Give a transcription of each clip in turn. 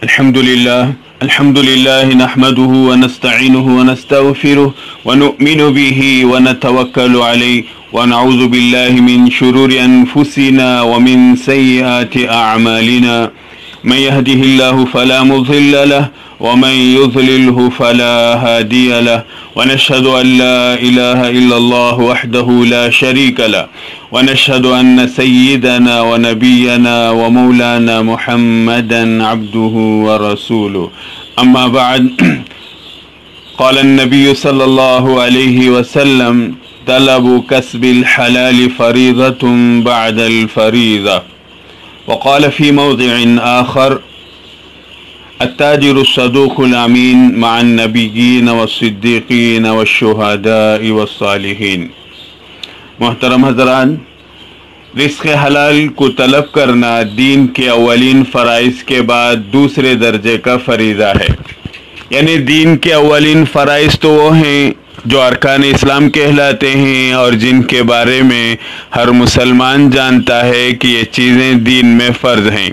الحمد لله نحمده ونستعينه ونستغفره ونؤمن به ونتوكل عليه ونعوذ بالله من شرور أنفسنا ومن سيئات أعمالنا من يهده الله فلا مضل له ومن يضلله فلا هادي له ونشهد أن لا إله إلا الله وحده لا شريك له ونشهد أن سيدنا ونبينا ومولانا محمدا عبده ورسوله أما بعد قال النبي صلى الله عليه وسلم طلب كسب الحلال فريضة بعد الفريضة وقال في موضع آخر التاجر الصدوق الأمين مع النبيين والصديقين والشهداء والصالحين۔ محترم حضرات، رزق حلال کو طلب کرنا دین کے اولین فرائض کے بعد دوسرے درجے کا فریضہ ہے۔ یعنی دین کے اولین فرائض تو وہ ہیں جو ارکان اسلام کہلاتے ہیں اور جن کے بارے میں ہر مسلمان جانتا ہے کہ یہ چیزیں دین میں فرض ہیں،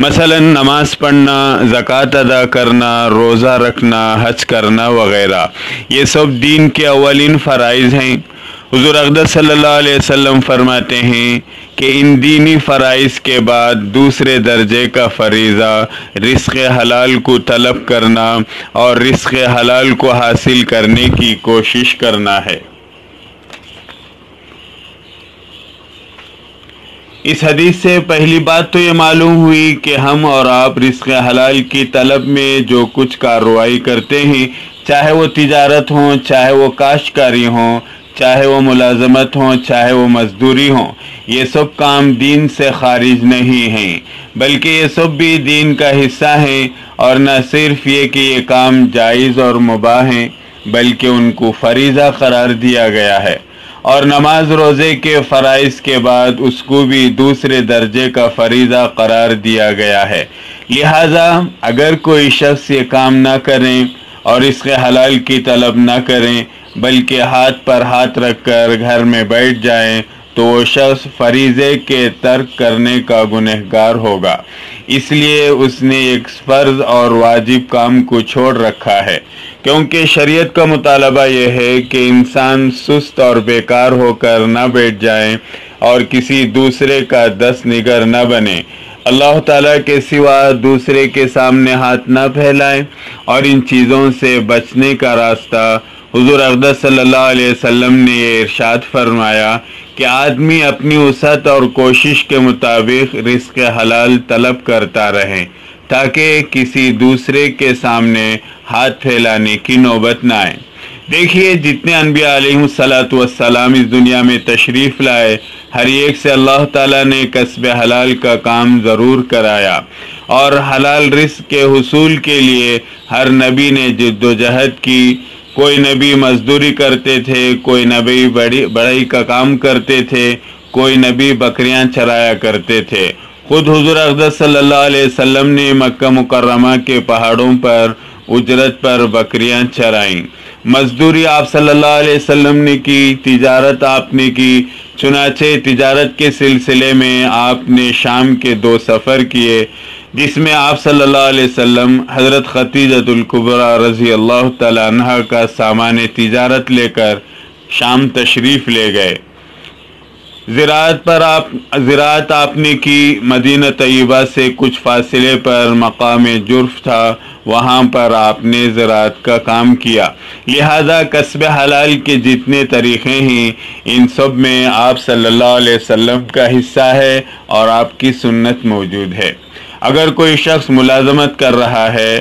مثلا نماز پڑھنا، زکوٰۃ ادا کرنا، روزہ رکھنا، حج کرنا وغیرہ، یہ سب دین کے اولین فرائض ہیں۔ حضور اقدس صلی اللہ علیہ وسلم فرماتے ہیں کہ ان دینی فرائض کے بعد دوسرے درجے کا فریضہ رزق حلال کو طلب کرنا اور رزق حلال کو حاصل کرنے کی کوشش کرنا ہے۔ اس حدیث سے پہلی بات تو یہ معلوم ہوئی کہ ہم اور آپ رزق حلال کی طلب میں جو کچھ کارروائی کرتے ہیں، چاہے وہ تجارت ہوں، چاہے وہ کاشتکاری ہوں، چاہے وہ ملازمت ہوں، چاہے وہ مزدوری ہوں، یہ سب کام دین سے خارج نہیں ہیں، بلکہ یہ سب بھی دین کا حصہ ہیں، اور نہ صرف یہ کہ یہ کام جائز اور مباح ہیں بلکہ ان کو فریضہ قرار دیا گیا ہے، اور نماز روزے کے فرائض کے بعد اس کو بھی دوسرے درجے کا فریضہ قرار دیا گیا ہے۔ لہذا اگر کوئی شخص یہ کام نہ کریں اور اس کے حلال کی طلب نہ کریں بلکہ ہاتھ پر ہاتھ رکھ کر گھر میں بیٹھ جائیں تو وہ شخص فریضے کے ترک کرنے کا گنہگار ہوگا، اس لیے اس نے ایک فرض اور واجب کام کو چھوڑ رکھا ہے، کیونکہ شریعت کا مطالبہ یہ ہے کہ انسان سست اور بیکار ہو کر نہ بیٹھ جائے اور کسی دوسرے کا دست نگر نہ بنے، اللہ تعالیٰ کے سوا دوسرے کے سامنے ہاتھ نہ پھیلائے، اور ان چیزوں سے بچنے کا راستہ حضور اقدس صلی اللہ علیہ وسلم نے یہ ارشاد فرمایا کہ آدمی اپنی وسعت اور کوشش کے مطابق رزق حلال طلب کرتا رہے تاکہ کسی دوسرے کے سامنے ہاتھ پھیلانے کی نوبت نہ آئے۔ دیکھیے، جتنے انبیاء علیہ السلام اس دنیا میں تشریف لائے، ہر ایک سے اللہ تعالیٰ نے کسب حلال کا کام ضرور کرایا، اور حلال رزق کے حصول کے لیے ہر نبی نے جد و جہد کی۔ کوئی نبی مزدوری کرتے تھے، کوئی نبی بڑھئی کا کام کرتے تھے، کوئی نبی بکریاں چرایا کرتے تھے۔ خود حضور اقدس صلی اللہ علیہ وسلم نے مکہ مکرمہ کے پہاڑوں پر اجرت پر بکریاں چرائیں۔ مزدوری آپ صلی اللہ علیہ وسلم نے کی، تجارت آپ نے کی، چنانچہ تجارت کے سلسلے میں آپ نے شام کے 2 سفر کیے، جس میں آپ صلی اللہ علیہ وسلم حضرت خدیجہ الکبریٰ رضی اللہ تعالیٰ عنہ کا سامان تجارت لے کر شام تشریف لے گئے۔ زراعت آپ نے کی، مدینہ طیبہ سے کچھ فاصلے پر مقام جرف تھا، وہاں پر آپ نے زراعت کا کام کیا۔ لہذا کسب حلال کے جتنے طریقے ہیں ان سب میں آپ صلی اللہ علیہ وسلم کا حصہ ہے اور آپ کی سنت موجود ہے۔ اگر کوئی شخص ملازمت کر رہا ہے،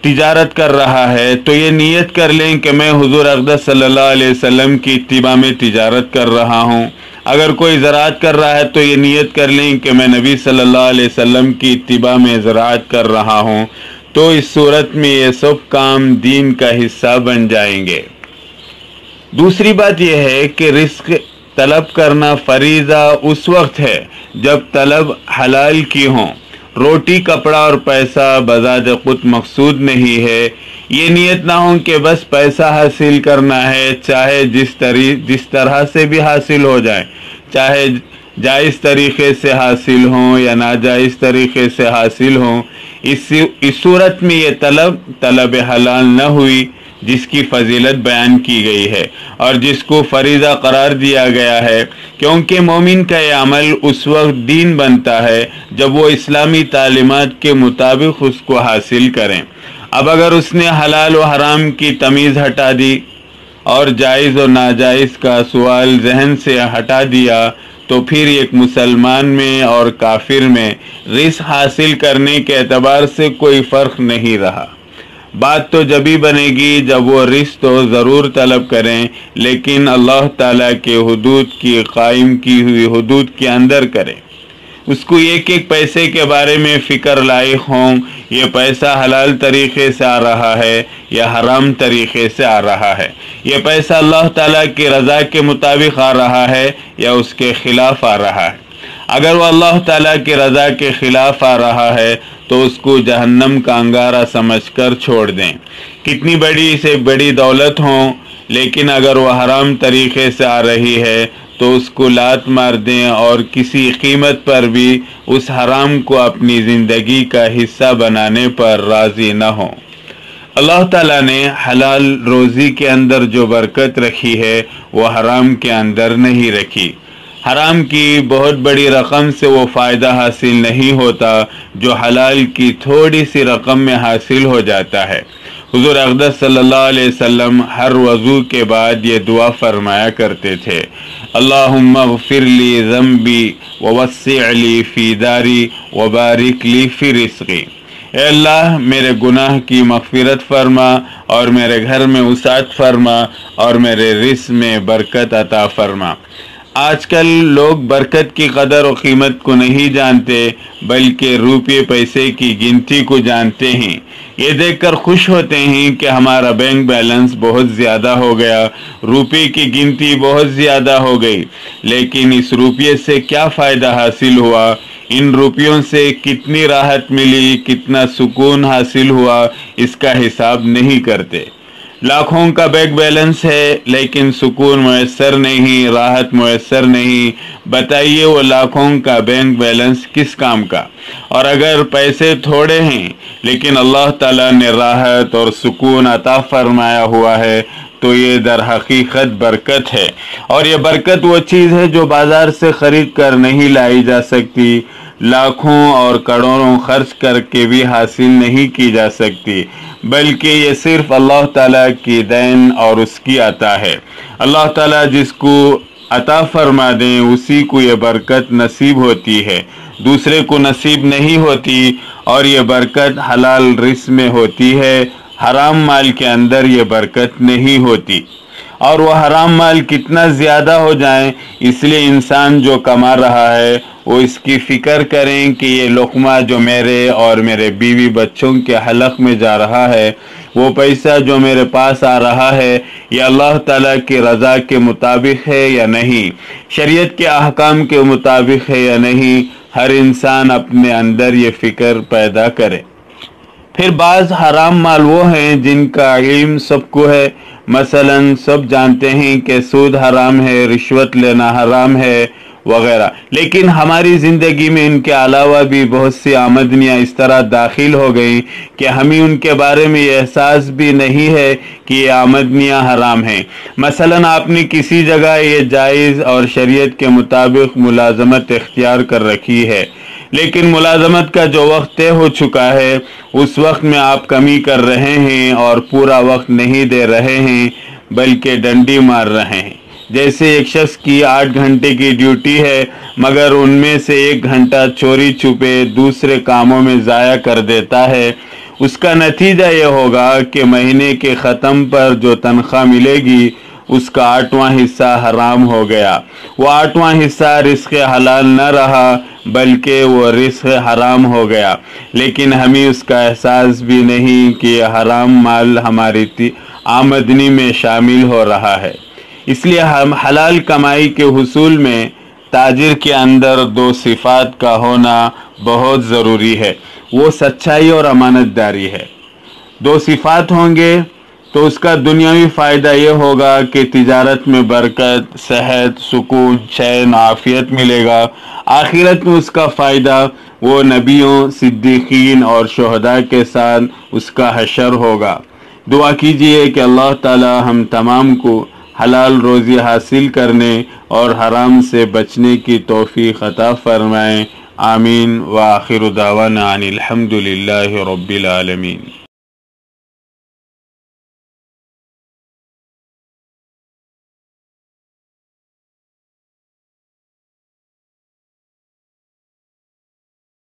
تجارت کر رہا ہے، تو یہ نیت کر لیں کہ میں حضور اقدس صلی اللہ علیہ وسلم کی اتباع میں تجارت کر رہا ہوں۔ اگر کوئی زراعت کر رہا ہے تو یہ نیت کر لیں کہ میں نبی صلی اللہ علیہ وسلم کی اتباع میں زراعت کر رہا ہوں، تو اس صورت میں یہ سب کام دین کا حصہ بن جائیں گے۔ دوسری بات یہ ہے کہ رزق طلب کرنا فریضہ اس وقت ہے جب طلب حلال کی ہوں۔ روٹی، کپڑا اور پیسہ بذات خود مقصود نہیں ہے۔ یہ نیت نہ ہو کہ بس پیسہ حاصل کرنا ہے، چاہے جس طرح سے بھی حاصل ہو جائے، چاہے जायज़ तरीक़े से हासिल हों या नाजायज़ तरीक़े से हासिल हों, इस सूरत में ये तलब हलाल न हुई जिसकी फजीलत बयान की गई है और जिसको फरीज़ा करार दिया गया है, क्योंकि मोमिन का ये अमल उस वक्त दीन बनता है जब वो इस्लामी तालीमात के मुताबिक उसको हासिल करें। अब अगर उसने हलाल व हराम की तमीज़ हटा दी और जायज़ और नाजायज़ का सवाल जहन से हटा दिया, तो फिर एक मुसलमान में और काफिर में रिस्क हासिल करने के एतबार से कोई फ़र्क नहीं रहा। बात तो जभी बनेगी जब वो रिस्क तो ज़रूर तलब करें, लेकिन अल्लाह ताला के हुदूद की कायम की हुई हुदूद के अंदर करें। उसको एक एक पैसे के बारे में फ़िक्र लायक हों, ये पैसा हलाल तरीक़े से आ रहा है या हराम तरीक़े से आ रहा है, ये पैसा अल्लाह ताला की रज़ा के मुताबिक आ रहा है या उसके ख़िलाफ़ आ रहा है। अगर वो अल्लाह ताला की रज़ा के ख़िलाफ़ आ रहा है तो उसको जहन्नम का अंगारा समझकर छोड़ दें। कितनी बड़ी से बड़ी दौलत हो, लेकिन अगर वह हराम तरीक़े से आ रही है तो उसको लात मार दें और किसी कीमत पर भी उस हराम को अपनी ज़िंदगी का हिस्सा बनाने पर राज़ी न हो। अल्लाह ताला ने हलाल रोज़ी के अंदर जो बरकत रखी है वो हराम के अंदर नहीं रखी। हराम की बहुत बड़ी रकम से वो फ़ायदा हासिल नहीं होता जो हलाल की थोड़ी सी रकम में हासिल हो जाता है। हुज़ूर अक़दस सल्लल्लाहु अलैहि वसल्लम हर वज़ू के बाद ये दुआ फरमाया करते थे, अल्लाहुम्मा ग़फ़िर ली ज़म्बी व वस्सिअ ली फ़ी दारी व बारिक ली फ़ी रिज़्क़ी। ए अल्लाह, मेरे गुनाह की मग़फ़िरत फरमा और मेरे घर में वसाअत फरमा और मेरे रिज़्क़ में बरकत अता फरमा। आजकल लोग बरकत की कदर और कीमत को नहीं जानते, बल्कि रुपये पैसे की गिनती को जानते हैं। ये देखकर खुश होते हैं कि हमारा बैंक बैलेंस बहुत ज़्यादा हो गया, रुपये की गिनती बहुत ज़्यादा हो गई, लेकिन इस रुपये से क्या फ़ायदा हासिल हुआ, इन रुपयों से कितनी राहत मिली, कितना सुकून हासिल हुआ, इसका हिसाब नहीं करते। लाखों का बैंक बैलेंस है लेकिन सुकून मुयस्सर नहीं, राहत मुयस्सर नहीं। बताइए वो लाखों का बैंक बैलेंस किस काम का। और अगर पैसे थोड़े हैं लेकिन अल्लाह ताला ने राहत और सुकून अता फरमाया हुआ है तो ये दर हकीकत बरकत है। और ये बरकत वो चीज़ है जो बाज़ार से ख़रीद कर नहीं लाई जा सकती, लाखों और करोड़ों खर्च करके भी हासिल नहीं की जा सकती, बल्कि ये सिर्फ अल्लाह ताला की देन और उसकी अता है। अल्लाह ताला जिसको अता फरमा दें उसी को ये बरकत नसीब होती है, दूसरे को नसीब नहीं होती। और ये बरकत हलाल रिज़्क़ में होती है, हराम माल के अंदर ये बरकत नहीं होती। और वह हराम माल कितना ज़्यादा हो जाए, इसलिए इंसान जो कमा रहा है वो इसकी फ़िक्र करें कि ये लुक़मा जो मेरे और मेरे बीवी बच्चों के हलक़ में जा रहा है, वो पैसा जो मेरे पास आ रहा है, ये अल्लाह ताला की रज़ा के मुताबिक है या नहीं, शरीयत के अहकाम के मुताबिक है या नहीं। हर इंसान अपने अंदर ये फ़िक्र पैदा करे। फिर बाज़ हराम माल वो हैं जिनका इल्म सबको है, मसलन सब जानते हैं कि सूद हराम है, रिश्वत लेना हराम है वगैरह, लेकिन हमारी ज़िंदगी में इनके अलावा भी बहुत सी आमदनियाँ इस तरह दाखिल हो गई कि हमें उनके बारे में एहसास भी नहीं है कि ये आमदनियाँ हराम हैं। मसलन आपने किसी जगह ये जायज़ और शरीयत के मुताबिक मुलाजमत इख्तियार कर रखी है, लेकिन मुलाजमत का जो वक्त तय हो चुका है उस वक्त में आप कमी कर रहे हैं और पूरा वक्त नहीं दे रहे हैं बल्कि डंडी मार रहे हैं। जैसे एक शख्स की 8 घंटे की ड्यूटी है मगर उनमें से 1 घंटा चोरी छुपे दूसरे कामों में ज़ाया कर देता है, उसका नतीजा ये होगा कि महीने के ख़त्म पर जो तनख्वाह मिलेगी उसका 8वां हिस्सा हराम हो गया। वो 8वां हिस्सा रिज़्क़ हलाल न रहा बल्कि वो रिज़्क़ हराम हो गया, लेकिन हमें उसका एहसास भी नहीं कि हराम माल हमारी आमदनी में शामिल हो रहा है। इसलिए हम हलाल कमाई के हुसूल में ताजिर के अंदर 2 सिफ़ात का होना बहुत ज़रूरी है, वो सच्चाई और अमानतदारी है। 2 सिफ़ात होंगे تو اس کا دنیاوی فائدہ یہ ہوگا کہ تجارت میں برکت، صحت، سکون، چین، عافیت ملے گا۔ آخرت میں اس کا فائدہ وہ نبیوں، صدیقین اور شہداء کے ساتھ اس کا حشر ہوگا۔ دعا کیجئے کہ اللہ تعالی ہم تمام کو حلال روزی حاصل کرنے اور حرام سے بچنے کی توفیق عطا فرمائیں۔ آمین۔ وآخر دعوانا ان الحمد للہ رب العالمین۔